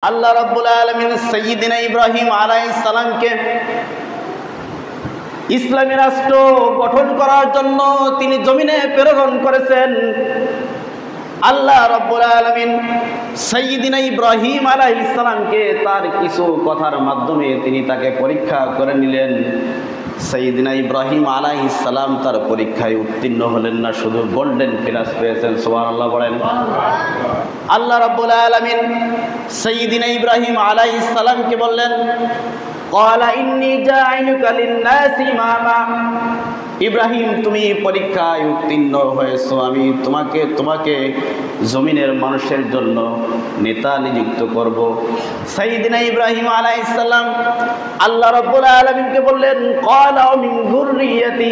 আল্লাহ রাব্বুল আলামিন সাইয়্যিদিনা ইব্রাহিম আলাইহিস সালামকে ইসলামী রাষ্ট্র গঠন করার জন্য তিনি জমিনে প্রেরণ করেছেন। আল্লাহ রাব্বুল আলামিন সাইয়্যিদিনা ইব্রাহিম আলাইহিস সালামকে তার কিছু কথার মাধ্যমে তিনি তাকে পরীক্ষা করে নিলেন। সাইয়্যিদিনা ইব্রাহিম আলাইহিস সালাম তার পরীক্ষায় উত্তীর্ণ হলেন না, শুধু গোল্ডেন প্লাস পেয়েছেন। সুবহানাল্লাহ বলেন। আল্লাহ রাব্বুল আলামিন সাইয়্যিদিনা ইব্রাহিম আলাইহিস সালামকে বললেন, ক্বালা ইন্নী জাইলুকা লিন-নাসি ইমামা। ইব্রাহিম, তুমি পরীক্ষায় উত্তীর্ণ হয়েছো, আমি তোমাকে জমিনের মানুষের জন্য নেতা নিযুক্ত করব। সাইয়্যিদিনা ইব্রাহিম আলাইহিস সালাম আল্লাহ রাব্বুল আলামিনকে বললেন, ক্বালা মিন যুররিয়াতি।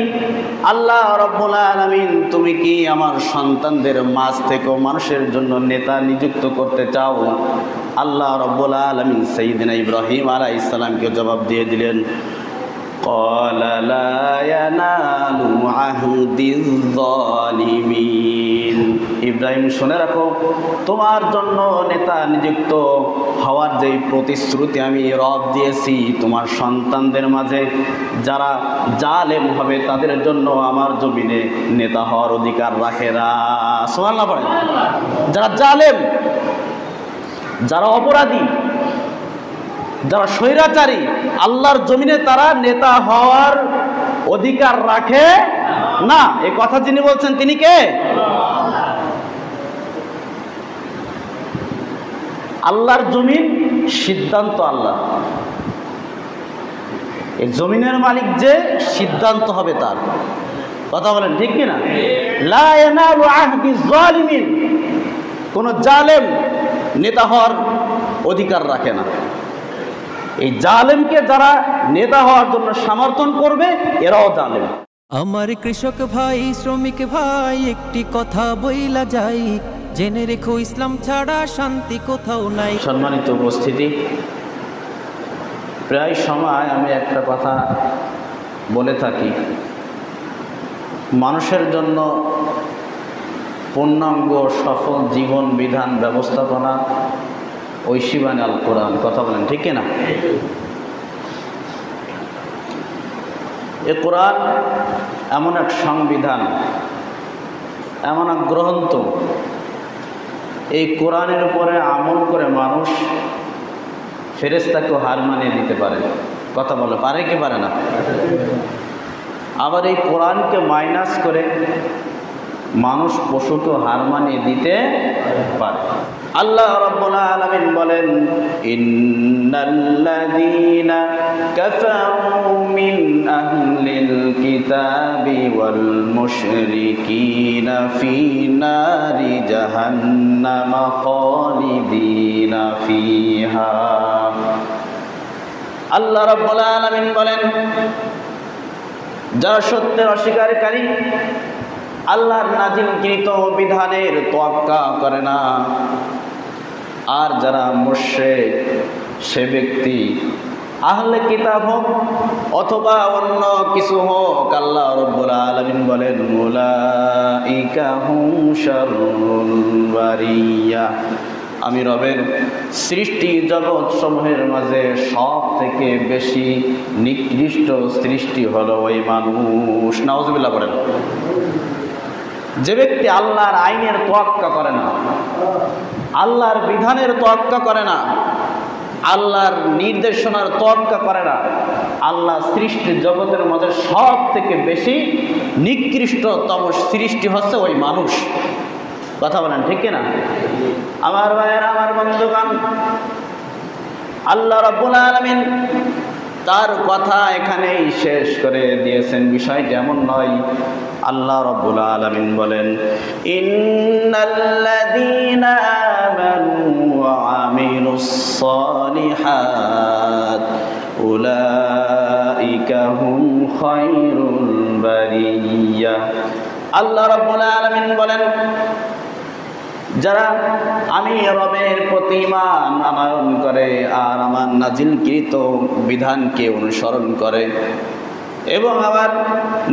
আল্লাহ রাব্বুল আলামিন, তুমি কি আমার সন্তানদের মাঝ থেকে মানুষের জন্য নেতা নিযুক্ত করতে চাও? আল্লাহ রাব্বুল আলামিন সাইয়্যিদিনা ইব্রাহিম আলাইহিস সালামকে জবাব দিয়ে দিলেন, ক্বালা লা ইয়ানালু আহদিয যালিমিন। ইব্রাহিম, শুনে রাখো, তোমার জন্য নেতা নিযুক্ত হওয়ার যে প্রতিশ্রুতি আমি রব দিয়েছি, তোমার সন্তানদের মাঝে যারা জালেম হবে তাদের জন্য আমার জমিনে নেতা হওয়ার অধিকার রাখে না। সুবহানাল্লাহ বলেন। যারা জালেম, যারা অপরাধী, যারা স্বৈরাচারী, আল্লাহর জমিনে তারা নেতা হওয়ার অধিকার রাখে না। এই কথা যিনি বলছেন তিনি কে? আল্লাহর জমিন, সিদ্ধান্ত আল্লাহ। এই জমিনের মালিক যে, সিদ্ধান্ত হবে তার। কথা বলেন ঠিক কিনা? লা ইয়ানালু আহদি যালিমিন। কোন জালেম নেতা হওয়ার অধিকার রাখে না। এই জালেমকে যারা নেতা হওয়ার জন্য সমর্থন করবে, এরাও জালেম। আমার কৃষক ভাই, শ্রমিক ভাই, একটি কথা বইলা যাই, জেনে রেখো ইসলাম ছাড়া শান্তি কোথাও নাই। সম্মানিত উপস্থিতি, প্রায় সময় আমি একটা কথা বলে থাকি, মানুষের জন্য পূর্ণাঙ্গ সফল জীবন বিধান ব্যবস্থাপনা ঐশীবানী আল কোরআন। কথা বলেন ঠিক কিনা? এ কোরআন এমন এক সংবিধান, এমন এক গ্রন্থ, এই কোরআনের উপরে আমল করে মানুষ ফেরেশতাকেও হার মানিয়ে দিতে পারে। কথা বলে, পারে কি পারে না? আবার এই কোরআনকে মাইনাস করে মানুষ পশুকেও হার মানিয়ে দিতে পারে। আল্লাহ রাব্বুল আলামিন বলেন, ইন্নাল্লাযীনা কাফারু মিন আহলিল কিতাবি ওয়াল মুশরিকিনা ফী নারি জাহান্নাম খালিদিনা ফীহা। আল্লাহ রাব্বুল আলামিন বলেন, যারা সত্যের অস্বীকারী, আল্লাহর নাজিলকৃত বিধানের তোয়াক্কা করে না, আর যারা মুশরিক, সে ব্যক্তি আহলে কিতাব হোক অথবা অন্য কিছু হোক, আল্লাহ রাব্বুল আলামিন বলেন, উলাইকা হুম শাররুল বারিয়া। আমি রবের সৃষ্টি জগৎ সমূহের মাঝে সব থেকে বেশি নিকৃষ্ট সৃষ্টি হলো ওই মানুষ। নাউজুবিল্লাহ বলেন। যে ব্যক্তি আল্লাহর আইনের তোয়াক্কা করে না, আল্লাহর বিধানের তোয়াক্কা করে না, আল্লাহর নির্দেশনার তোয়াক্কা করে না, আল্লাহ সৃষ্টি জগতের মধ্যে সব থেকে বেশি নিকৃষ্টতম সৃষ্টি হচ্ছে ওই মানুষ। কথা বলেন ঠিক কিনা? আমার ভাইয়েরা, আমার বন্ধুগণ, আল্লাহ রাব্বুল আলামিন তার কথা এখানেই শেষ করে দিয়েছেন। বিষয়টা এমন নয়। আল্লাহ রাব্বুল আলামিন বলেন, ইন্নাল্লাযীনা আমানু ওয়া আমিলুস সালিহাত উলাইকা হুম খায়রুল বারিয়া। আল্লাহ রাব্বুল আলামিন বলেন, যারা আমি রবের প্রতি ঈমান আনয়ন করে আর আমার নাজিলকৃত বিধানকে অনুসরণ করে, এবং আমার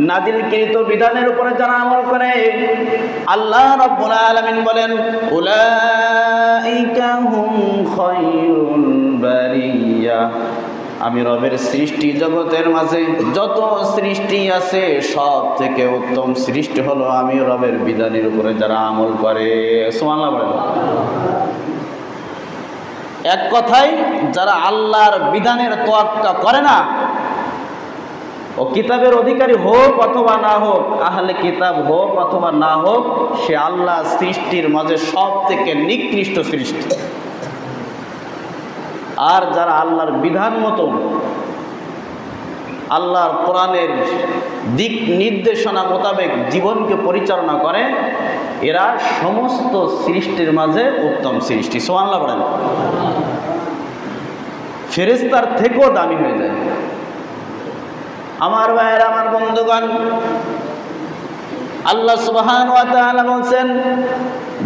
নাজিলকৃত বিধানের উপরে যারা আমল করে, আল্লাহ রাব্বুল আলামিন বলেন উলাইকা হুম খায়রুল বারিয়া। আমি রবের সৃষ্টি জগতের মাঝে যত সৃষ্টি আছে সব থেকে উত্তম সৃষ্টি হলো আমি রবের বিধানের উপরে যারা আমল করে। সুবহানাল্লাহ বলেন। এক কথায় যারা আল্লাহর বিধানের তোয়াক্কা করে না, ও কিতাবের অধিকারী হোক অথবা না হোক, আহলে কিতাব হোক অথবা না হোক, সে আল্লাহ সৃষ্টির মাঝে সব থেকে নিকৃষ্ট সৃষ্টি। আর যারা আল্লাহর বিধান মতো আল্লাহর কোরআনের দিক নির্দেশনা মোতাবেক জীবনকে পরিচালনা করে, এরা সমস্ত সৃষ্টির মাঝে উত্তম সৃষ্টি। সুবহানাল্লাহ বলেন। ফেরেশতার থেকেও দামি হয়ে যায়। আমার ভাইয়েরা, আমার বন্ধুগণ, আল্লাহ সুবহানাহু ওয়া তাআলা বলেন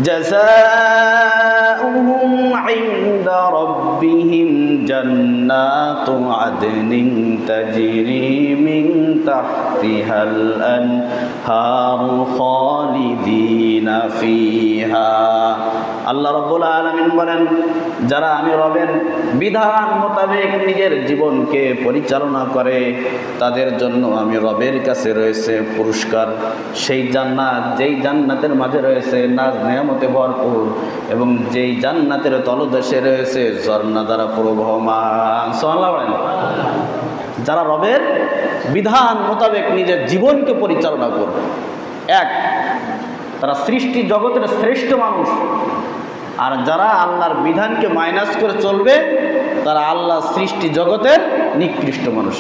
জাযাউহুম ইনদা রাব্বিহিম জান্নাতু আদনিন তাজরি মিন তাহতিহাল আনহারু খালিদিনা ফিহা। আল্লাহ রাব্বুল আলামিন বলেন, যারা আমি রবের বিধান মোতাবেক নিজের জীবনকে পরিচালনা করে তাদের জন্য আমি রবের কাছে রয়েছে পুরস্কার, সেই জান্নাত যেই জান্নাতের মাঝে রয়েছে নাজ নেয়ামতে ভরপুর, এবং যেই জান্নাতের তলদেশে রয়েছে ঝর্ণা দ্বারা প্রবহমান। সুবহানাল্লাহ বলেন। যারা রবের বিধান মোতাবেক নিজের জীবনকে পরিচালনা করবে, এক, তারা সৃষ্টি জগতের শ্রেষ্ঠ মানুষ। আর যারা আল্লাহর বিধানকে মাইনাস করে চলবে তারা আল্লাহ সৃষ্টি জগতের নিকৃষ্ট মানুষ।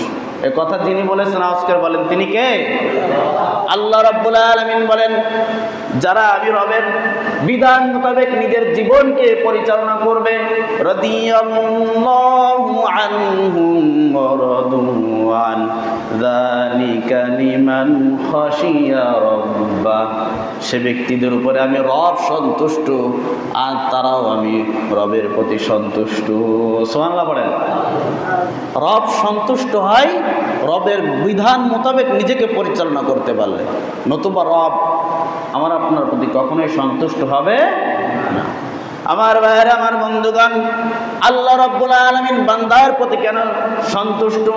এ কথা যিনি বলেছেন আজকের বলেন, তিনি কে? আল্লাহ রাব্বুল আলামিন বলেন, যারা আমি রবের বিধান মোতাবেক নিজের জীবনকে পরিচালনা করবে, রাদিয়াল্লাহু আনহুম ওয়া রাদু আন যালিকা লিমান খাশিয়া রাব্বাহ। সে ব্যক্তিদের উপরে আমি রব সন্তুষ্ট, আর তারাও আমি রবের প্রতি সন্তুষ্ট। সুবহানাল্লাহ পড়েন। রব সন্তুষ্ট হয় রবের বিধান মোতাবেক নিজেকে পরিচালনা করতে পারলে, নতুবা রব আমার আপনার প্রতি কখনোই সন্তুষ্ট হবে না। আমার ভাইয়েরা, আমার বন্ধুগণ, আল্লাহ রাব্বুল আলামিন বান্দার প্রতি কেন সন্তুষ্ট?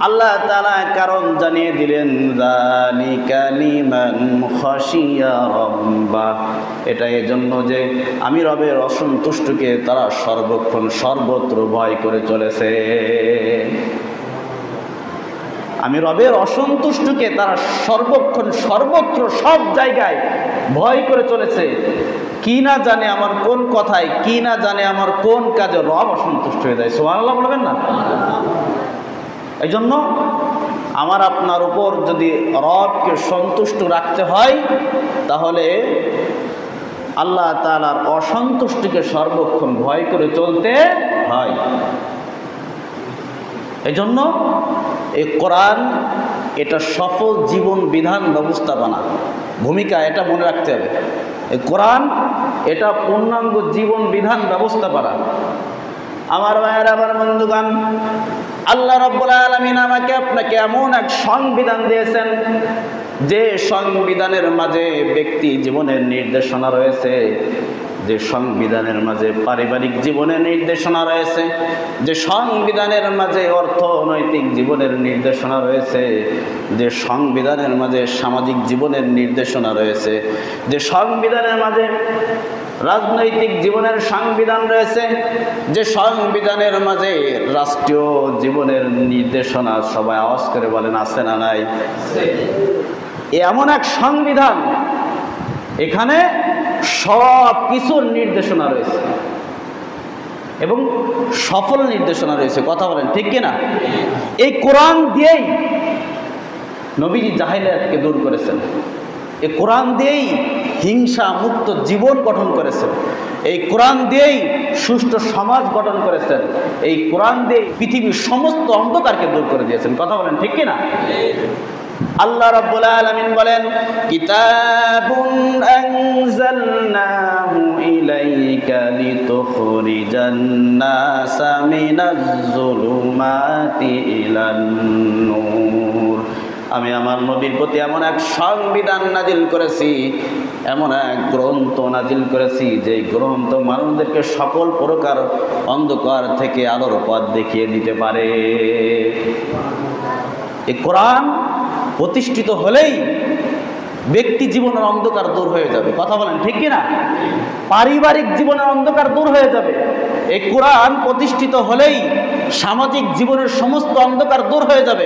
আল্লাহ তাআলা কারণ জানিয়ে দিলেন, যালিকা লিমান খাশিয়া রাব্বাহ। এটা এজন্য যে আমি রবের অসন্তুষ্টকে তারা সর্বক্ষণ সর্বত্র ভয় করে চলেছে। আমি রবের অসন্তুষ্টকে তারা সর্বক্ষণ সর্বত্র সব জায়গায় ভয় করে চলেছে। কি না জানে আমার কোন কথায়, কি না জানে আমার কোন কাজে রব অসন্তুষ্ট হয়ে যায়। সুবহানাল্লাহ বলবেন না? এই জন্য আমার আপনার উপর যদি রবকে সন্তুষ্ট রাখতে হয় তাহলে আল্লাহ তাআলার অসন্তুষ্টিকে সর্বক্ষণ ভয় করে চলতে হয়। এই জন্য এই কোরআন এটা সফল জীবন বিধান ব্যবস্থাপনা ভূমিকা, এটা মনে রাখতে হবে। এই কোরআন এটা পূর্ণাঙ্গ জীবন বিধান ব্যবস্থাপনা। আমার ভাইয়ের, আমার বন্ধুগণ, আল্লাহ রাব্বুল আলামিন আমাকে আপনাকে এমন এক সংবিধান দিয়েছেন যে সংবিধানের মাঝে ব্যক্তি জীবনের নির্দেশনা রয়েছে, যে সংবিধানের মাঝে পারিবারিক জীবনের নির্দেশনা রয়েছে, যে সংবিধানের মাঝে অর্থনৈতিক জীবনের নির্দেশনা রয়েছে, যে সংবিধানের মাঝে সামাজিক জীবনের নির্দেশনা রয়েছে, যে সংবিধানের মাঝে রাজনৈতিক জীবনের সংবিধান রয়েছে, যে সংবিধানের মাঝে রাষ্ট্রীয় জীবনের নির্দেশনা, সবাই আওয়াজ করে বলেন আছে না নাই? এমন এক সংবিধান, এখানে সব কিছুর নির্দেশনা রয়েছে এবং সফল নির্দেশনা রয়েছে। কথা বলেন ঠিক কিনা? এই কোরআন দিয়েই নবীজি জাহেলিয়াতকে দূর করেছেন, এই কোরআন দিয়েই হিংসা মুক্ত জীবন গঠন করেছেন, এই কোরআন দিয়েই সুষ্ঠু সমাজ গঠন করেছেন, এই কোরআন দিয়ে পৃথিবীর সমস্ত অন্ধকারকে দূর করে দিয়েছেন। কথা বলেন ঠিক কিনা? আল্লাহ রাব্বুল আলামিন বলেন, কিতাবুন আনজালনাহু ইলাইকা লিতুখরিজান নাসা মিনাজ যুলুমাতি ইলান নূর আমি আমার নবীর প্রতি এমন এক সংবিধান নাজিল করেছি, এমন এক গ্রন্থ নাজিল করেছি যে গ্রন্থ মানুষদেরকে সকল প্রকার অন্ধকার থেকে আলোর পথ দেখিয়ে দিতে পারে। এই কোরআন প্রতিষ্ঠিত হলেই ব্যক্তি জীবনের অন্ধকার দূর হয়ে যাবে। কথা বলেন ঠিক কিনা? পারিবারিক জীবনের অন্ধকার দূর হয়ে যাবে। এই কোরআন প্রতিষ্ঠিত হলেই সামাজিক জীবনের সমস্ত অন্ধকার দূর হয়ে যাবে,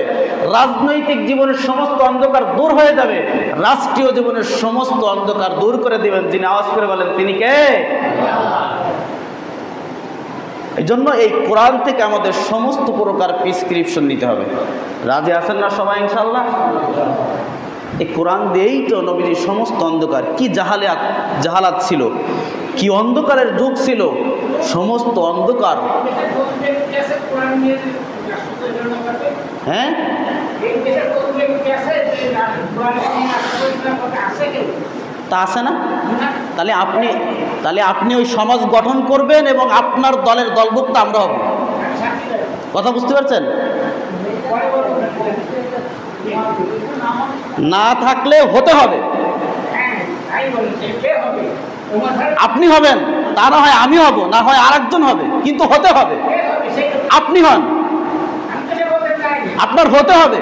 রাজনৈতিক জীবনের সমস্ত অন্ধকার দূর হয়ে যাবে, রাষ্ট্রীয় জীবনের সমস্ত অন্ধকার দূর করে দিবেন যিনি। আওয়াজ করে বলেন তিনি কে? এই জন্য এই কোরআন থেকে আমাদের সমস্ত প্রকার প্রেসক্রিপশন নিতে হবে। রাজি আছেন না সবাই ইনশাআল্লাহ? এই কোরআন দিয়েই তো নবীজির সমস্ত অন্ধকার, কি জাহালাত ছিল, কি অন্ধকারের যুগ ছিল, সমস্ত অন্ধকার। হ্যাঁ, তা আছে না? তাহলে আপনি ওই সমাজ গঠন করবেন এবং আপনার দলের দলভুক্ত আমরা হব। কথা বুঝতে পারছেন? না থাকলে হতে হবে। আপনি হবেন, তা না হয় আমি হব, না হয় আরেকজন হবে, কিন্তু হতে হবে। আপনি হন, আপনার হতে হবে।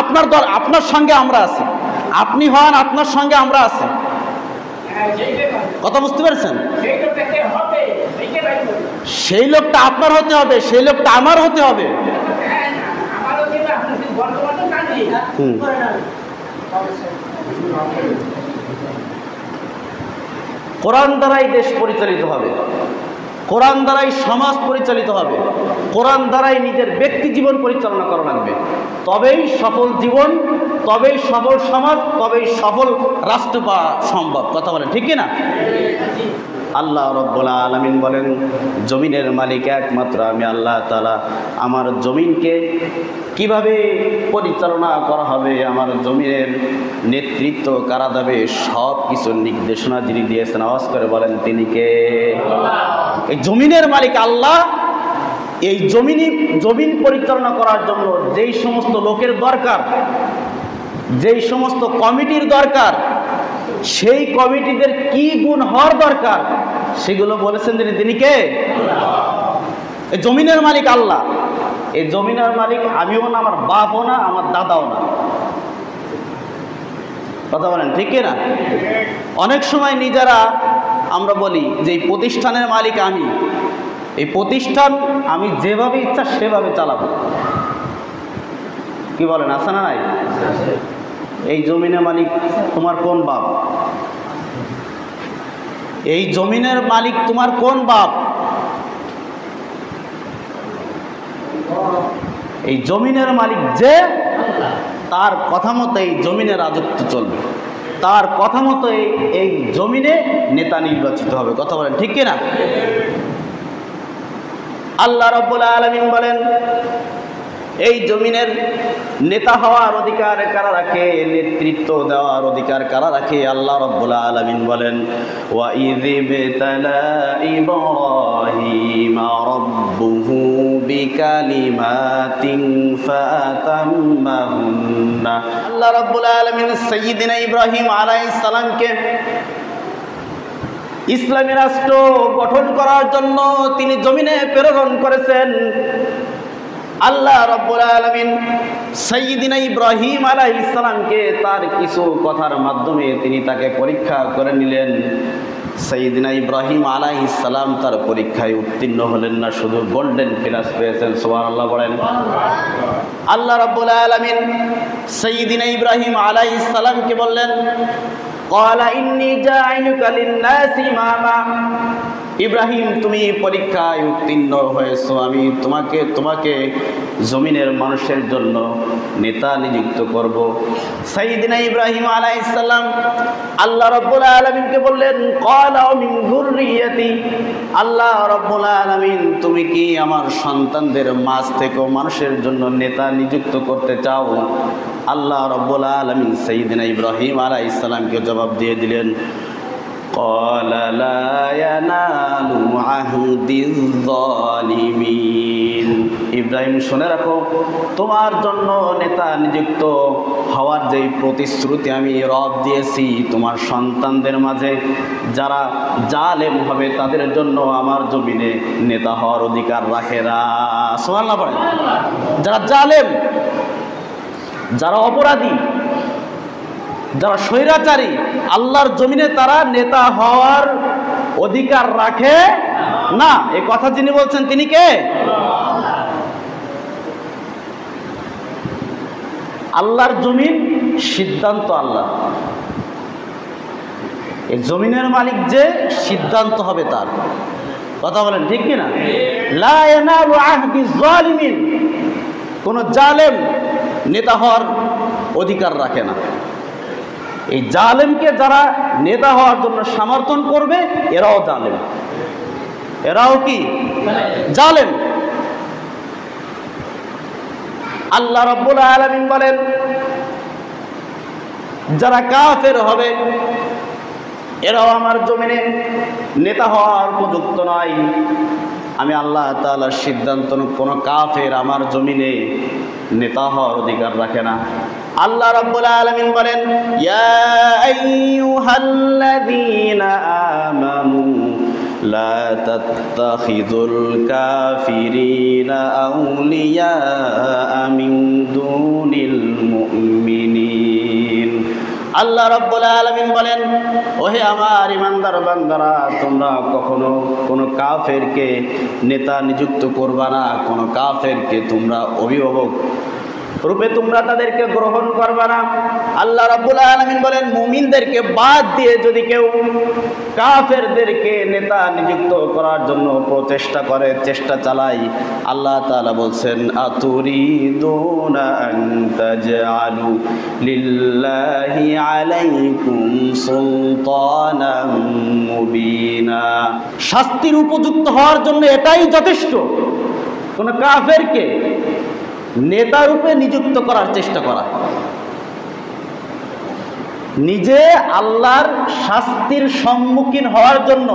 আপনার দল, আপনার সঙ্গে আমরা আছি। আপনি হন, আপনার সঙ্গে আমরা আছি। কথা বুঝতে পেরেছেন? সেই লোকটা আপনার হতে হবে, সেই লোকটা আমার হতে হবে। কোরআন দ্বারাই দেশ পরিচালিত হবে, কোরআন দ্বারাই সমাজ পরিচালিত হবে, কোরআন দ্বারাই নিজের ব্যক্তি জীবন পরিচালনা করা লাগবে। তবেই সফল জীবন, তবেই সফল সমাজ, তবেই সফল রাষ্ট্র পাওয়া সম্ভব। কথা বলেন ঠিক কিনা? আল্লাহ রব্বুল আলামিন বলেন, জমিনের মালিক একমাত্র আমি আল্লাহ তাআলা। আমার জমিনকে কিভাবে পরিচালনা করা হবে, আমার জমিনের নেতৃত্ব কারা দেবে, সব কিছুর নির্দেশনা যিনি দিয়েছেন, আওয়াজ করে বলেন তিনি কে? এই জমিনের মালিক আল্লাহ। এই জমিন পরিচালনা করার জন্য যেই সমস্ত লোকের দরকার, যেই সমস্ত কমিটির দরকার, সেই কমিটিদের কি গুণ হওয়ার দরকার, সেগুলো বলেছেন তিনি কে? এই জমিনের মালিক আল্লাহ। এই জমিনের মালিক আমিও না, আমার বাপও না, আমার দাদাও না। কথা বলেন ঠিক না? অনেক সময় নিজেরা আমরা বলি যে এই প্রতিষ্ঠানের মালিক আমি, এই প্রতিষ্ঠান আমি যেভাবে ইচ্ছা সেভাবে চালাবো। কি বলেন, আছে না নাই? এই জমিনের মালিক তোমার কোন বাপ? এই জমিনের মালিক তোমার কোন বাপ? এই জমিনের মালিক যে, তার কথা মতো এই জমিনের রাজত্ব চলবে, তার কথা মতো এই জমিনে নেতা নির্বাচিত হবে। কথা বলেন ঠিক কিনা? আল্লাহ রাব্বুল আলামিন বলেন, এই জমিনের নেতা হওয়ার অধিকার কারা রাখে, নেতৃত্ব দেওয়ার অধিকার কারা রাখে? আল্লাহ রাব্বুল আলামিন বলেন, ওয়া ইযিবতালা ইব্রাহিমা রাব্বুহু বিকালিমাতিন ফাতাম্মাহুন্না। আল্লাহ রাব্বুল আলামিন সাইয়্যিদিনা ইব্রাহিম আলাইহিস সালামকে ইসলামী রাষ্ট্র গঠন করার জন্য তিনি জমিনে প্রেরণ করেছেন। আল্লাহ রাব্বুল আলামিন সাইয়্যিদিনা ইব্রাহিম আলাইহিস সালামকে তার কিছু কথার মাধ্যমে তিনি তাকে পরীক্ষা করে নিলেন। সাইয়্যিদিনা ইব্রাহিম আলাইহিস সালাম তার পরীক্ষায় উত্তীর্ণ হলেন না, শুধু গোল্ডেন প্লাস পেয়েছেন। সুবহানাল্লাহ বলেন। আল্লাহ রাব্বুল আলামিন সাইয়্যিদিনা ইব্রাহিম আলাইহিস সালামকে বললেন, ক্বালা ইন্নী জাইলুকা লিন-নাসি ইমামা। ইব্রাহিম, তুমি পরীক্ষায় উত্তীর্ণ হয়েছো, আমি তোমাকে জমিনের মানুষের জন্য নেতা নিযুক্ত করব। সাইয়্যিদিনা ইব্রাহিম আলাইহিস সালাম আল্লাহ রাব্বুল আলামিনকে বললেন, ক্বালা মিন যুররিয়াতি। আল্লাহ রাব্বুল আলামিন, তুমি কি আমার সন্তানদের মাঝ থেকে মানুষের জন্য নেতা নিযুক্ত করতে চাও? আল্লাহ রাব্বুল আলামিন সাইয়্যিদিনা ইব্রাহিম আলাইহিস সালামকে জবাব দিয়ে দিলেন, قال لا ينال عهد الظالمين ইব্রাহিম শুনে রাখো, তোমার জন্য নেতা নিযুক্ত হওয়ার যে প্রতিশ্রুতি আমি রব দিয়েছি তোমার সন্তানদের মাঝে, যারা জালেম হবে তাদের জন্য আমার জমিনে নেতা হওয়ার অধিকার রাখে না। সুবহানাল্লাহ বলেন। যারা জালেম, যারা অপরাধী, যারা স্বৈরাচারী, আল্লাহর জমিনে তারা নেতা হওয়ার অধিকার রাখে না। এই কথা যিনি বলছেন তিনি কে? আল্লাহর জমিন, সিদ্ধান্ত আল্লাহ। এই জমিনের মালিক যে, সিদ্ধান্ত হবে তার। কথা বলেন ঠিক কিনা? লা ইয়ানালু আহদি যালিমিন, কোন জালেম নেতা হওয়ার অধিকার রাখে না। এই জালেমকে যারা নেতা হওয়ার জন্য সমর্থন করবে এরাও জালেম, এরাও কি জালেম। আল্লাহ রাব্বুল আলামিন বলেন, যারা কাফের হবে এরাও আমার জমিনে নেতা হওয়ার উপযুক্ত নয়। আমি আল্লাহ তাআলার সিদ্ধান্ত, কোনো কাফের আমার জমিনে নেতা হওয়ার অধিকার রাখে না। আল্লাহ রাব্বুল আলামিন বলেন, ইয়া আইয়ুহাল্লাযীনা আমানু লা তাত্তাখিযুল কাফিরিনা আউলিয়া মিন দুনিল মুমিনিন। আল্লাহ রাব্বুল আলামিন বলেন, ওহে আমার ইমানদার বান্দারা, তোমরা কখনো কোনো কাফেরকে নেতা নিযুক্ত করবা না, কোনো কাফেরকে তোমরা অভিভাবক রূপে তোমরা তাদেরকে গ্রহণ করবা না। আল্লাহ রাব্বুল আলামিন বলেন, মুমিনদেরকে বাদ দিয়ে যদি কেউ কাফেরদেরকে নেতা নিযুক্ত করার জন্য প্রচেষ্টা করে, চেষ্টা চালায়, আল্লাহ তাআলা বলছেন, আতুরিদুনা আন তাজআলু লিল্লাহি আলাইকুম সুলতানাম মুবিনা। শাস্তির উপযুক্ত হওয়ার জন্য এটাই যথেষ্ট, কোন কাফেরকে নেতা রূপে নিযুক্ত করার চেষ্টা করা, নিজে আল্লাহর শাস্তির সম্মুখীন হওয়ার জন্য,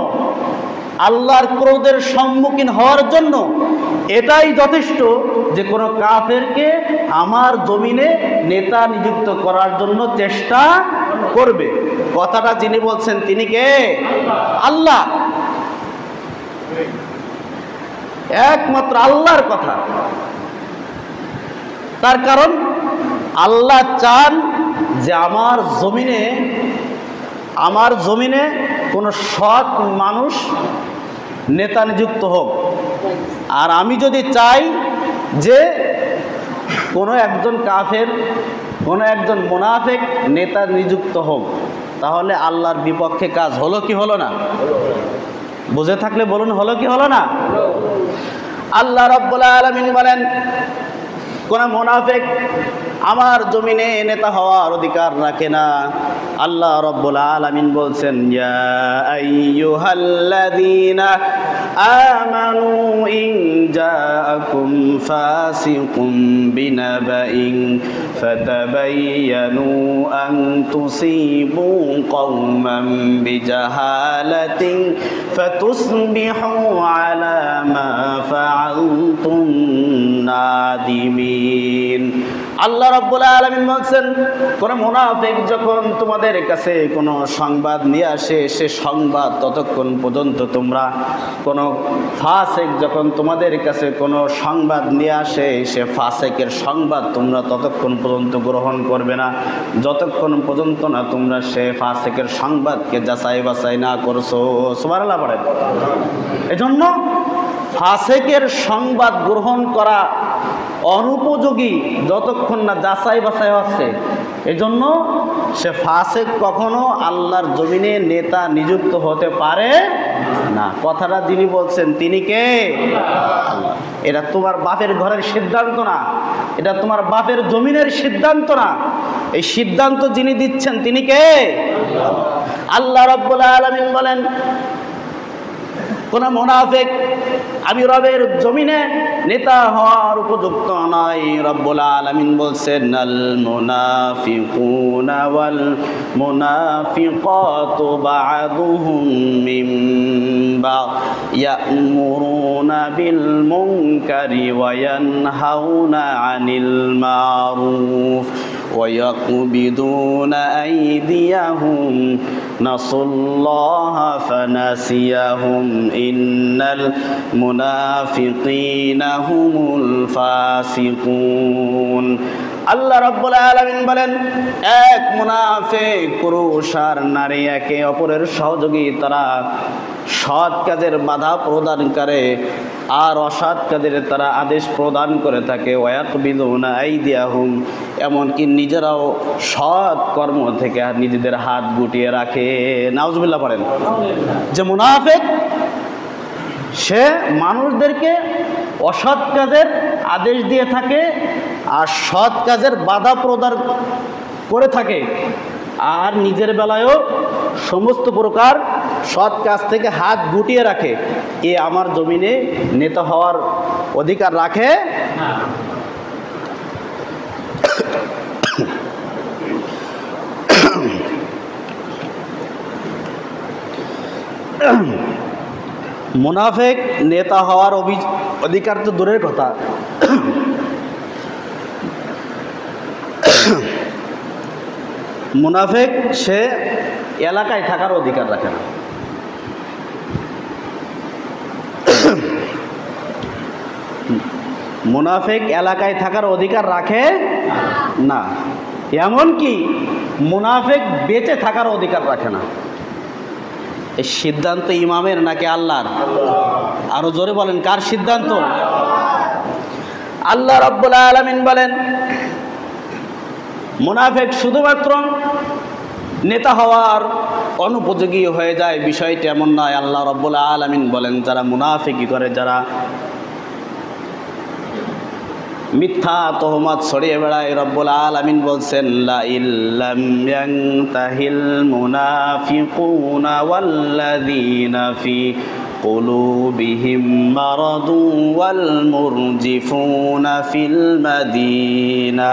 আল্লাহর ক্রোধের সম্মুখীন হওয়ার জন্য এটাই যথেষ্ট যে কোনো কাফেরকে আমার জমিনে নেতা নিযুক্ত করার জন্য চেষ্টা করবে। কথাটা যিনি বলছেন তিনি কে? আল্লাহ। একমাত্র আল্লাহর কথা। তার কারণ আল্লাহ চান যে আমার জমিনে কোনো সৎ মানুষ নেতা নিযুক্ত হোক। আর আমি যদি চাই যে কোনো একজন কাফের, কোনো একজন মুনাফিক নেতা নিযুক্ত হোক, তাহলে আল্লাহর বিপক্ষে কাজ হলো কি হলো না? বুঝে থাকলে বলুন, হলো কি হলো না? আল্লাহ রাব্বুল আলামিন বলেন, কোন মুনাফিক আমার জমিনে নেতা হওয়ার অধিকার রাখে না। আল্লাহ রাব্বুল আলামিন বলছেন, ইয়া আইয়ুহাল্লাযীনা আমানু ইন জাআকুম ফাসিকুম বিনাবাইন ফাতাবায়ানু আন তুসিবু কওমান বিজাহালাতিন ফাতুসবিহু আলা মা ফাআলতুম নাদিমিন। আল্লাহ রাব্বুল আলামিন বলছেন, কোন মুনাফিক যখন তোমাদের কাছে কোনো সংবাদ নিয়ে আসে, সে সংবাদ ততক্ষণ পর্যন্ত তোমরা, কোনো ফাসিক যখন তোমাদের কাছে কোনো সংবাদ নিয়ে আসে, সে ফাসিকের সংবাদ তোমরা ততক্ষণ পর্যন্ত গ্রহণ করবে না যতক্ষণ পর্যন্ত না তোমরা সে ফাসিকের সংবাদকে যাচাই বাছাই না করছো। সুবহানাল্লাহ বলেন। এজন্য ফাসিকের সংবাদ গ্রহণ করা অনুপযোগী যতক্ষণ না যাচাই বাছাই হচ্ছে। এজন্য সে ফাসিক কখনো আল্লাহর জমিনে নেতা নিযুক্ত হতে পারে না। কথাটা যিনি বলছেন তিনি কে? আল্লাহ। এটা তোমার বাপের ঘরের সিদ্ধান্ত না, এটা তোমার বাপের জমিনের সিদ্ধান্ত না। এই সিদ্ধান্ত যিনি দিচ্ছেন তিনি কে? আল্লাহ রাব্বুল আলামিন বলেন, কোন মুনাফিক আমি রবের জমিনে নেতা হওয়ার উপযুক্ত নয়। রব্বুল আলামিন বলছেন আল মুনাফিকুনা ওয়াল মুনাফিকাতু বা'দুহুম মিন বা'দ ইয়া'মুরুনা বিল মুনকারি ওয়া ইয়ানহাউনা আনিল মারুফ ويقبضون أيديهم نسوا الله فنسيهم إن المنافقين هم الفاسقون আল্লাহ রাব্বুল আলামিন বলেন, এক মুনাফিক পুরুষ আর নারী একে অপরের সহযোগী, তারা সৎ কাজের বাধা প্রদান করে আর অসৎ কাজের তারা আদেশ প্রদান করে থাকে। ওয়ায়াকবিদুনা আইদিয়াহুম, এমনকি নিজেরাও সৎ কর্ম থেকে আর নিজেদের হাত গুটিয়ে রাখে। নাউজুবিল্লাহ পড়েন। যে মুনাফিক সে মানুষদেরকে অসৎ কাজের আদেশ দিয়ে থাকে আর সৎ কাজের বাধা প্রদান করে থাকে, আর নিজের বেলায়ও সমস্ত প্রকার সৎ কাজ থেকে হাত গুটিয়ে রাখে। এ আমার জমিনে নেতা হওয়ার অধিকার রাখে? মুনাফিক নেতা হওয়ার অধিকার তো দূরের কথা, মুনাফিক সে এলাকায় থাকার অধিকার রাখে না। মুনাফিক এলাকায় থাকার অধিকার রাখে না, এমনকি মুনাফিক বেঁচে থাকার অধিকার রাখে না। এই সিদ্ধান্ত ইমামের নাকি আল্লাহর? আরো জোরে বলেন, কার সিদ্ধান্ত? আল্লাহ রাব্বুল আলামিন বলেন, মুনাফিক শুধুমাত্র নেতা হওয়ার অনুপযোগী হয়ে যায়, বিষয়টি এমন নয়। আল্লাহ রাব্বুল আলামিন বলেন, যারা মুনাফিকি করে, যারা মিথ্যা তহমত ছড়িয়ে বেড়ায়, রব্বুল আলামিন বলছেন লা ইল্লাম ইয়ানতাহিল মুনাফিকুনা ওয়াল্লাযীনা ফি কুলুবিহিম মারাদু ওয়াল মুরজিফুনা ফিল মাদিনা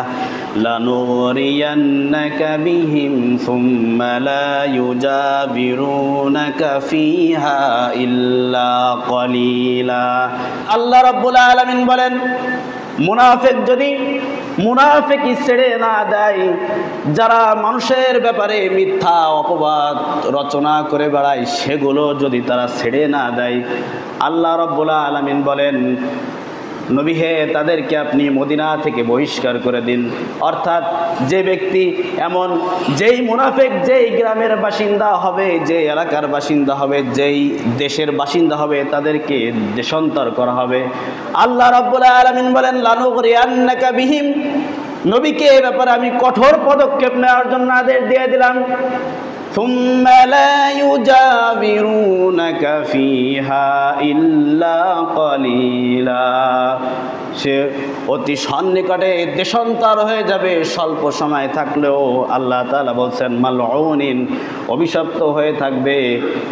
লানুরিয়ান্নাকা বিহিম সুম্মা লা ইউজাবিরুনাকা ফিহা ইল্লা কলিলা। আল্লাহ রাব্বুল আলামিন বলেন, মুনাফিক যদি মুনাফিকি ছেড়ে না দেয়, যারা মানুষের ব্যাপারে মিথ্যা অপবাদ রচনা করে বেড়ায়, সেগুলো যদি তারা ছেড়ে না দেয়, আল্লাহ রাব্বুল আলামিন বলেন, নবী হে, তাদেরকে আপনি মদিনা থেকে বহিষ্কার করে দিন। অর্থাৎ যে ব্যক্তি এমন, যেই মুনাফিক যেই গ্রামের বাসিন্দা হবে, যে এলাকার বাসিন্দা হবে, যেই দেশের বাসিন্দা হবে, তাদেরকে দেশান্তর করা হবে। আল্লাহ রাব্বুল আলামিন বলেন লানুগরিয়ান্নাকা বিহিম, নবীকে এ ব্যাপারে আমি কঠোর পদক্ষেপ নেওয়ার জন্য আদেশ দিয়ে দিলাম। সুম্মা লা ইউজাবিরুনাকা ফিহা ইল্লা কলিলা, সে অতি সন্নিকটে দেশান্তর হয়ে যাবে, স্বল্প সময় থাকলেও। আল্লাহ তাআলা বলছেন মালউনিন, অভিশপ্ত হয়ে থাকবে,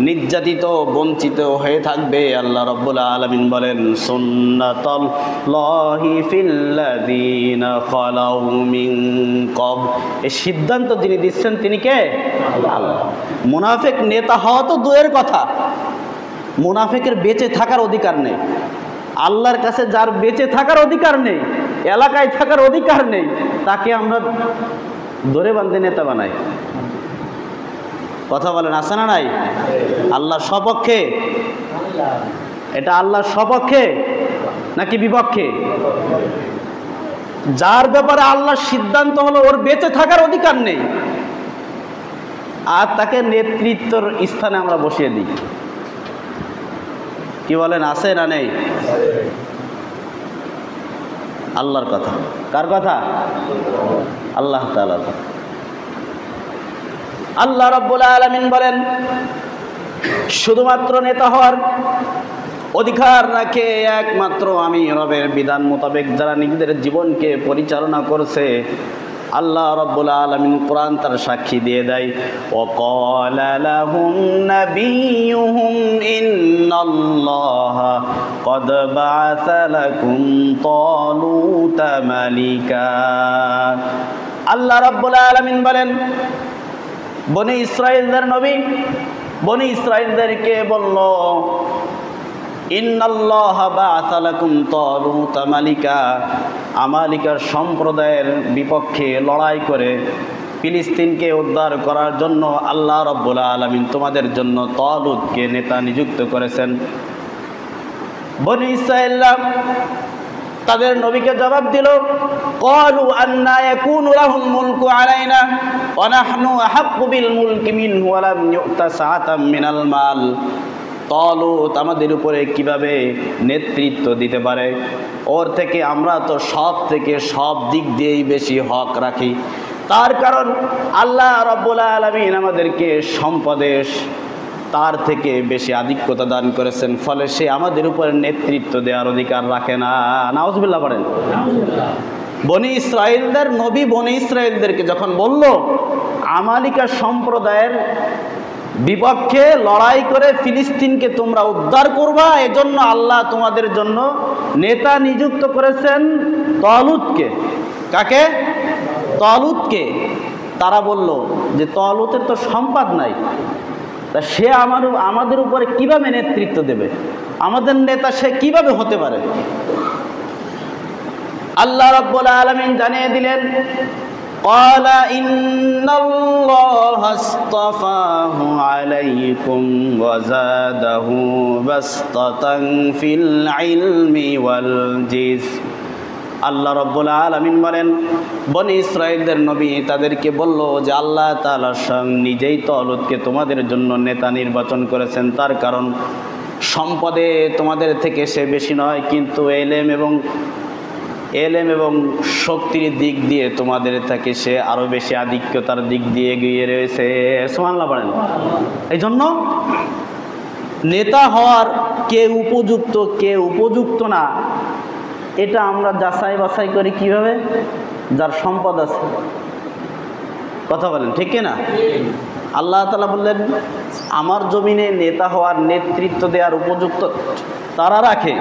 নির্যাতিত বঞ্চিত হয়ে থাকবে। আল্লাহ রাব্বুল আলামিন বলেন সুন্নাতুল্লাহি ফিল্লাযীনা খালাউ মিন ক্বাবল, এই সিদ্ধান্ত যিনি দিচ্ছেন তিনি কে? আল্লাহ। মুনাফিক নেতা হওয়া তো দূরের কথা, মুনাফিকের বেঁচে থাকার অধিকার নেই। আল্লাহর কাছে যার বেঁচে থাকার অধিকার নেই, এলাকায় থাকার অধিকার নেই, তাকে আমরা ধরে বাঁধে নেতা বানাই। কথা বলেন, আছে না নাই? আল্লাহর সপক্ষে? এটা আল্লাহর সপক্ষে নাকি বিপক্ষে? যার ব্যাপারে আল্লাহর সিদ্ধান্ত হলো ওর বেঁচে থাকার অধিকার নেই, আর তাকে নেতৃত্বের স্থানে আমরা বসিয়ে দিই। কি বলেন, আছে না নেই? আল্লাহর কথা। কার কথা? আল্লাহ তাআলার কথা। আল্লাহ রাব্বুল আলামিন বলেন, শুধুমাত্র নেতা হওয়ার অধিকার রাখে একমাত্র আমি রবের বিধান মোতাবেক যারা নিজেদের জীবনকে পরিচালনা করছে, আল্লাহ রাব্বুল আলামিন কোরআন তার সাক্ষী দিয়ে দেয়, ওয়াকালা লাহুম নাবিয়ুহুম ইন্নাল্লাহা ক্বাদ বা'আসা লাকুম তালুতা মালিকা। আল্লাহ রাব্বুল আলামিন বলেন, বনি ইসরাইলদের নবী বনি ইসরাইলদেরকে বলল, ইন্নাল্লাহা বা'আসা লাকুম তালুতা মালিকা, আমালিকার সম্প্রদায়ের বিপক্ষে লড়াই করে ফিলিস্তিনকে উদ্ধার করার জন্য আল্লাহ রাব্বুল আলামিন তোমাদের জন্য তালুতকে নেতা নিযুক্ত করেছেন। বনি ইসরাইলরা তাদের নবীকে জবাব দিল, ক্বালু আন্না ইয়াকুনু লাহুল মুলকু আলাইনা ওয়া নাহনু আহাক্কু বিল মুলকি মিনহু ওয়া লাম ইউতা সাআতাম মিনাল মাল। তালুত আমাদের উপরে কিভাবে নেতৃত্ব দিতে পারে? ওর থেকে আমরা তো সব দিক দিয়েই বেশি হক রাখি। তার কারণ আল্লাহ রাব্বুল আলামিন আমাদেরকে সম্পদে তার থেকে বেশি আধিক্যতা দান করেছেন, ফলে সে আমাদের উপরে নেতৃত্ব দেওয়ার অধিকার রাখে না। নাউজুবিল্লাহ পড়েন। বনি ইসরাইলদের নবী বনি ইসরাইলদেরকে যখন বলল আমালিকা সম্প্রদায়ের বিপক্ষে লড়াই করে ফিলিস্তিনকে তোমরা উদ্ধার করবা, এজন্য আল্লাহ তোমাদের জন্য নেতা নিযুক্ত করেছেন তালুতকে। কাকে? তালুতকে। তারা বলল যে তালুতের তো সম্পদ নাই, তা সে আমাদের উপরে কিভাবে নেতৃত্ব দেবে? আমাদের নেতা সে কিভাবে হতে পারে? আল্লাহ রাব্বুল আলামিন জানিয়ে দিলেন, قال إن الله اصطفاه عليكم وزاده بسطة في العلم والجسم। আল্লাহ রাব্বুল আলামিন বলেন, বনি ইসরাইলদের নবী তাদেরকে বলল যে আল্লাহ তাআলা স্বয়ং নিজেই তালুতকে তোমাদের জন্য নেতা নির্বাচন করেছেন। তার কারণ সম্পদে তোমাদের থেকে সে বেশি নয়, কিন্তু এলেম এবং শক্তির দিক দিয়ে তোমাদের থেকে সে আরও বেশি আধিক্যতার দিক দিয়ে এগিয়ে রয়েছে। সুবহানাল্লাহ বলেন। এই জন্য নেতা হওয়ার কে উপযুক্ত কে উপযুক্ত না, এটা আমরা যাচাই বাছাই করি কিভাবে? যার সম্পদ আছে। কথা বলেন ঠিক কিনা? আল্লাহ তাআলা বললেন, আমার জমিনে নেতা হওয়ার নেতৃত্ব দেওয়ার উপযুক্ত তারা রাখে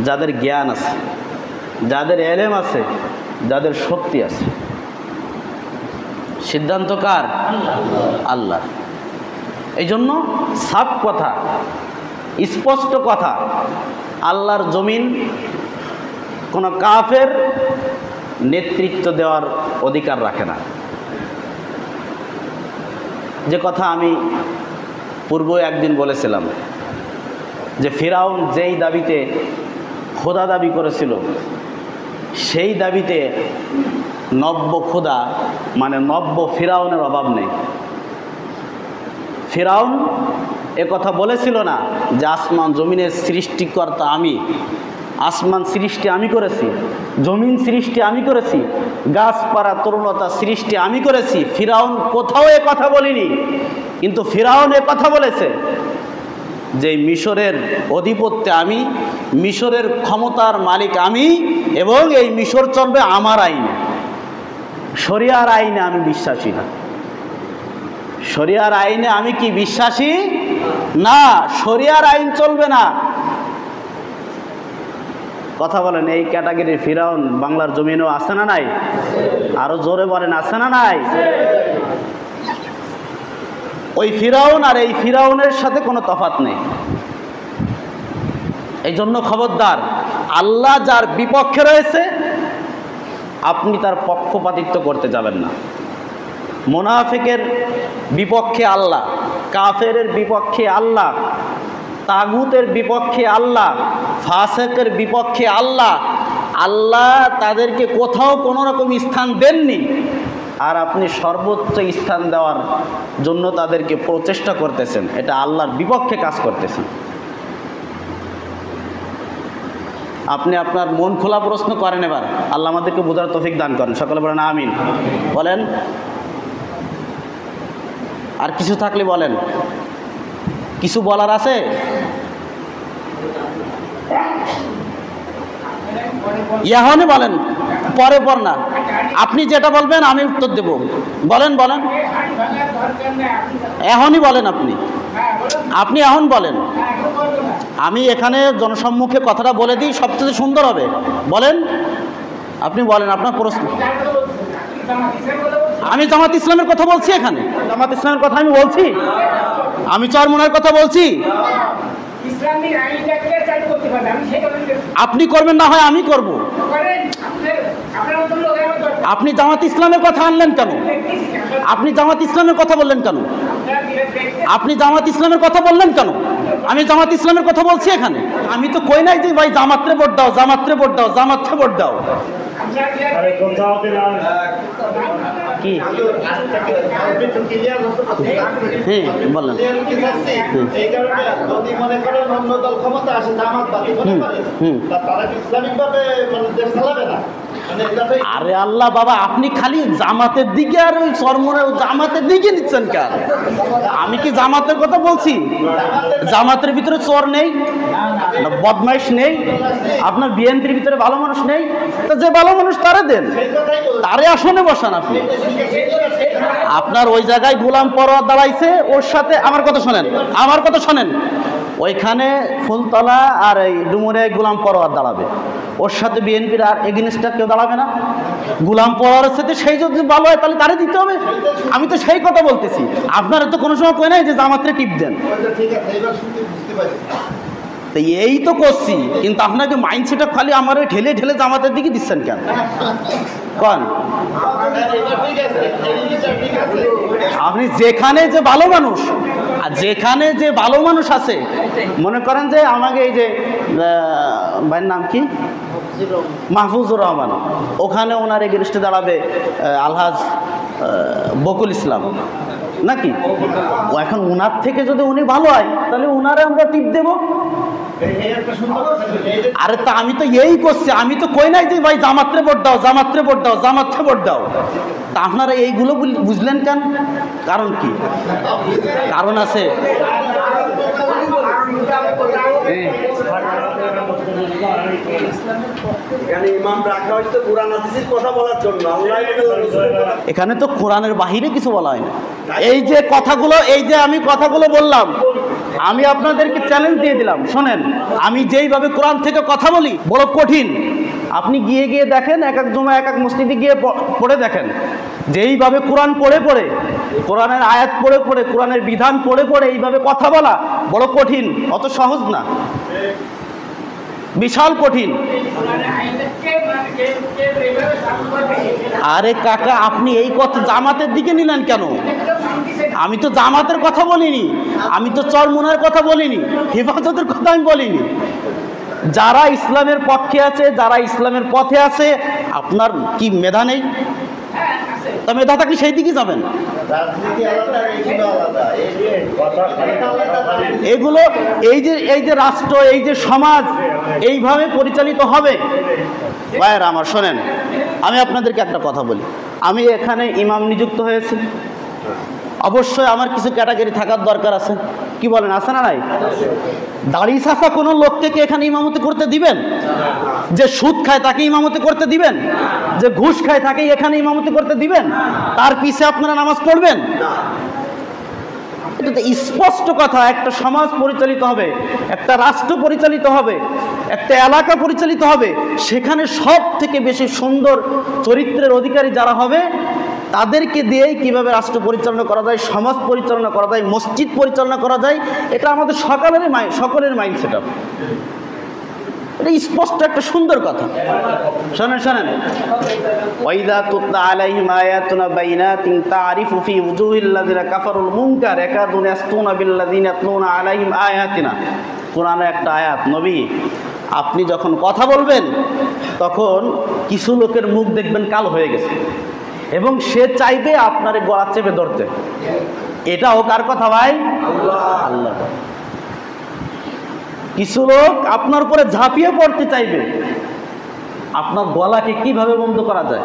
যাদের জ্ঞান আছে, যাদের এলেম আছে, যাদের শক্তি আছে। সিদ্ধান্ত কার? আল্লাহ। এই জন্য সাফ কথা, স্পষ্ট কথা, আল্লাহর জমিন কোনো কাফের নেতৃত্ব দেওয়ার অধিকার রাখে না। যে কথা আমি পূর্বে একদিন বলেছিলাম যে ফিরাউন যেই দাবিতে খোদা দাবি করেছিল, সেই দাবিতে নব্য খোদা মানে নব্য ফিরাউনের অভাব নেই। ফিরাউন কথা বলেছিল না যে আসমান জমিনের সৃষ্টিকর্তা আমি, আসমান সৃষ্টি আমি করেছি, জমিন সৃষ্টি আমি করেছি, গাছপালা তরুণতা সৃষ্টি আমি করেছি। ফিরাউন কোথাও কথা বলিনি, কিন্তু ফিরাউন কথা বলেছে যে মিশরের অধিপত্য আমি, মিশরের ক্ষমতার মালিক আমি, এবং এই মিশর চলবে আমার আইনে। শরিয়ার আইনে আমি বিশ্বাসী না। শরিয়ার আইনে আমি কি বিশ্বাসী না? শরিয়ার আইন চলবে না। কথা বলেন, এই ক্যাটাগরির ফিরাউন বাংলার জমিনেও আছে না নাই? আরো জোরে বলেন, আছে না নাই? ওই ফিরাউন আর এই ফিরাউনের সাথে কোনো তফাৎ নেই। এই জন্য খবরদার, আল্লাহ যার বিপক্ষে রয়েছে আপনি তার পক্ষপাতিত্ব করতে যাবেন না। মুনাফিকের বিপক্ষে আল্লাহ, কাফেরের বিপক্ষে আল্লাহ, তাগুতের বিপক্ষে আল্লাহ, ফাসিকের বিপক্ষে আল্লাহ। আল্লাহ তাদেরকে কোথাও কোনো রকম স্থান দেননি, আর আপনি সর্বোচ্চ স্থান দেওয়ার জন্য তাদেরকে প্রচেষ্টা করতেছেন। এটা আল্লাহর বিপক্ষে কাজ করতেছেন। আপনি আপনার মন খোলা প্রশ্ন করেন। এবার আল্লাহ আমাদেরকে বোঝার তৌফিক দান করেন। সকলে বলেন আমিন। বলেন, আর কিছু থাকলে বলেন। কিছু বলার আছে? ইয়াহনে বলেন, পরে পর না। আপনি যেটা বলবেন আমি উত্তর দেব। বলেন বলেন, এখনই বলেন আপনি, আপনি এখন বলেন। আমি এখানে জনসম্মুখে কথাটা বলে দিই, সবচেয়ে সুন্দর হবে। বলেন, আপনি বলেন আপনার প্রশ্ন। আমি জামাত ইসলামের কথা বলছি, এখানে জামাত ইসলামের কথা আমি বলছি, আমি চরমোনার কথা বলছি। আপনি করবেন না হয় আমি করব। আপনি জামাত ইসলামের কথা আনলেন কেন? আপনি জামাত ইসলামের কথা বললেন কেন? আপনি জামাত ইসলামের কথা বললেন কেন? আমি জামাত ইসলামের কথা বলছি এখানে। আমি তো কই নাই যে ভাই জামাতরে ভোট দাও, জামাতরে ভোট দাও, জামাতরে ভোট দাও। কি বললেন? আরে আল্লাহ বাবা, আপনি খালি জামাতের দিকে আর ওই চরমোনার জামাতের দিকে নিচ্ছেন কেন? আমি কি জামাতের কথা বলছি? জামাতের ভিতরে চোর নেই, বদমাইশ নেই, আপনার বিএনপির ভিতরে ভালো মানুষ নেই? তো যে ভালো মানুষ তারে দেন, তারে আসনে বসান। আপনি আপনার ওই জায়গায় গোলাম পরোয়ার দাঁড়াইছে, ওর সাথে আমার কথা শোনেন, আমার কথা শোনেন। ওইখানে ফুলতলা আর এই ডুমুরে গোলাম পরোয়ার দাঁড়াবে, ওর সাথে বিএনপির আর এগেনিস্টটা কেউ দাঁড়াবে না। গোলাম পরোয়ারের সাথে সেই যদি ভালো হয় তাহলে তারে দিতে হবে। আমি তো সেই কথা বলতেছি। আপনারা তো কোনো সময় কই নাই যে জামাতরে টিপ দেন। এই তো করছি, কিন্তু আপনাকে মাইন্ডসেটটা খালি আমার ওই ঠেলে ঠেলে জামাতের দিকে দিচ্ছেন কেন? কন আপনি যেখানে যে ভালো মানুষ, আর যেখানে যে ভালো মানুষ আছে, মনে করেন যে আমাকে এই যে ভাইয়ের নাম কি, মাহফুজুর রহমান, ওখানে ওনার এগেনস্টে দাঁড়াবে আলহাজ বকুল ইসলাম নাকি? ও এখন ওনার থেকে যদি উনি ভালো হয় তাহলে ওনারে আমরা টিপ দেব। আরে তা আমি তো এই করছি, আমি তো কই নাই যে ভাই জামাতরে ভোট দাও, জামাতরে ভোট দাও, জামাতরে ভোট দাও। তা আপনারা এইগুলো বুঝলেন কেন? কারণ কি? কারণ আছে। এখানে তো কোরআনের বাহিরে কিছু বলা হয় না। এই যে কথাগুলো, এই যে আমি কথাগুলো বললাম, আমি আপনাদেরকে চ্যালেঞ্জ দিয়ে দিলাম। শোনেন, আমি যেইভাবে কোরআন থেকে কথা বলি বড় কঠিন। আপনি গিয়ে গিয়ে দেখেন, এক এক জমা এক এক মসজিদে গিয়ে পড়ে দেখেন, যেইভাবে কোরআন পড়ে পড়ে, কোরআনের আয়াত পড়ে পড়ে, কোরআনের বিধান পড়ে পড়ে এইভাবে কথা বলা বড় কঠিন, অত সহজ না, বিশাল কঠিন। আরে কাকা, আপনি এই কথা জামাতের দিকে নিলেন কেন? আমি তো জামাতের কথা বলিনি, আমি তো চরমোনার কথা বলিনি, হেফাজতের কথা আমি বলিনি। যারা ইসলামের পক্ষে আছে, যারা ইসলামের পথে আছে, আপনার কি মেধা নেই? তা মেধা থাকলে সেই দিকে যাবেন। এগুলো এই যে রাষ্ট্র, এই যে সমাজ এইভাবে পরিচালিত হবে। ভাইয়েরা আমার শোনেন, আমি আপনাদেরকে একটা কথা বলি। আমি এখানে ইমাম নিযুক্ত হয়েছি, অবশ্যই আমার কিছু ক্যাটাগরি থাকার দরকার আছে। কি বলেন, আছে না নাই? দাড়ি ছাঁচা কোনো লোককে কি এখানে ইমামতি করতে দিবেন? যে সুদ খায় তাকে ইমামতি করতে দিবেন? যে ঘুষ খায় তাকে এখানে ইমামতি করতে দিবেন? তার পিছে আপনারা নামাজ পড়বেন? এটা তো স্পষ্ট কথা। একটা সমাজ পরিচালিত হবে, একটা রাষ্ট্র পরিচালিত হবে, একটা এলাকা পরিচালিত হবে, সেখানে সব থেকে বেশি সুন্দর চরিত্রের অধিকারী যারা হবে তাদেরকে দিয়েই কিভাবে রাষ্ট্র পরিচালনা করা যায়, সমাজ পরিচালনা করা যায়, মসজিদ পরিচালনা করা যায়, এটা আমাদের সকলের মাইন্ড সেট আপ। এটা স্পষ্ট একটা সুন্দর কথা। শোনেন শোনেন, ওয়াইদা তুতলা আলাইহিম আয়াতুনা বাইনাতিন তারিফু ফি উজুহিল্লাযিনা কাফারুল মুনকার ইয়াকাদুনা ইয়াসতুনা বিল্লাযিনা ইয়াতলুনা আলাইহিম আয়াতিনা। কোরআনের একটা আয়াত, নবী আপনি যখন কথা বলবেন তখন কিছু লোকের মুখ দেখবেন কালো হয়ে গেছে এবং সে চাইবে আপনারে গলা চেপে ধরতে। এটাও কার কথা ভাই? আল্লাহ। কিছু লোক আপনার উপরে ঝাঁপিয়ে পড়তে চাইবে, আপনার গলাকে কিভাবে বন্ধ করা যায়।